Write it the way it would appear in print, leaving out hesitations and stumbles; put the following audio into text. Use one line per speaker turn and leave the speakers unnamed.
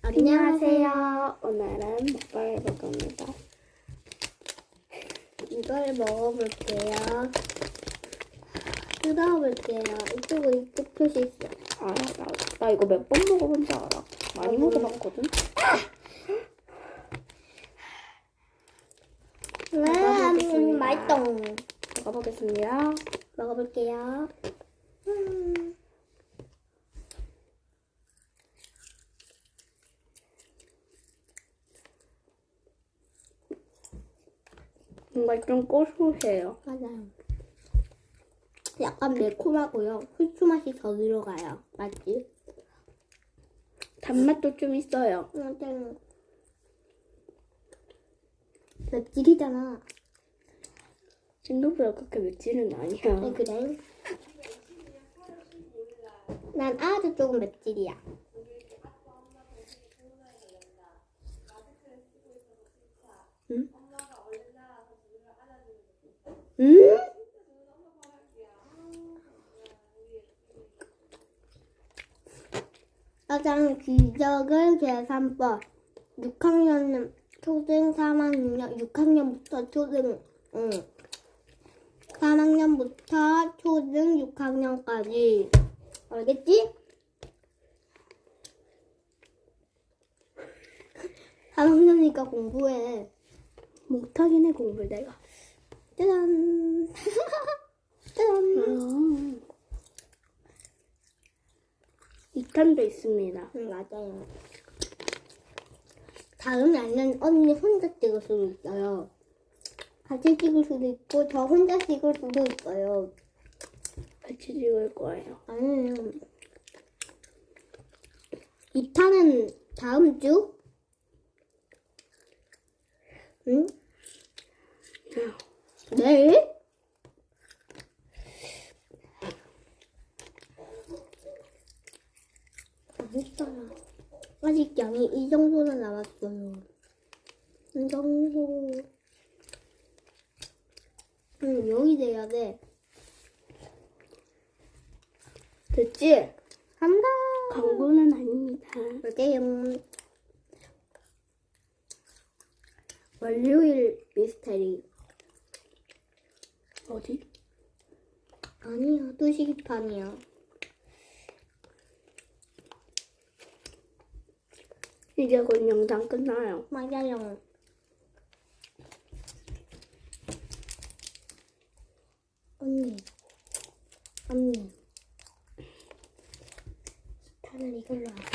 안녕하세요. 오늘은 먹방을 해볼 겁니다.
이걸 먹어볼게요. 뜯어볼게요. 이쪽으로 이쪽 표시 있어.
알아, 나 이거 몇 번 먹어본지 알아. 많이 먹어봤거든.
먹어보겠습니다. 맛있다.
먹어보겠습니다.
먹어볼게요.
뭔가 좀 고소해요.
맞아요. 약간 매콤하고요. 후추 맛이 더 들어가요. 맞지?
단맛도 좀 있어요.
맞아요. 맵찔이잖아.
생각보다 그렇게 맵지는 아니야.
네, 그래. 난 아주 조금 맵찔이야.
응?
음? 가장 기적의 계산법. 6학년 초등 3학년 6학년부터 초등 3학년부터 초등 6학년까지 알겠지? 3학년이니까 공부해.
못하긴 해, 공부를 내가.
짜잔. 짜잔.
2탄도 있습니다.
맞아요. 다음 날은 언니 혼자 찍을 수도 있어요. 같이 찍을 수도 있고 저 혼자 찍을 수도 있어요.
같이 찍을 거예요.
아니요. 2탄은 다음 주? 응? 내일? 맛있어요. 아직 양이 이 정도는 남았어요. 이 정도. 여기 돼야 돼.
됐지?
한다.
광고는 아닙니다.
볼게요. 월요일 미스테리.
어디?
아니야, 뚜시기판이야.
이제 곧 영상 끝나요.
맞아요. 언니. 스타는 이걸로 하자.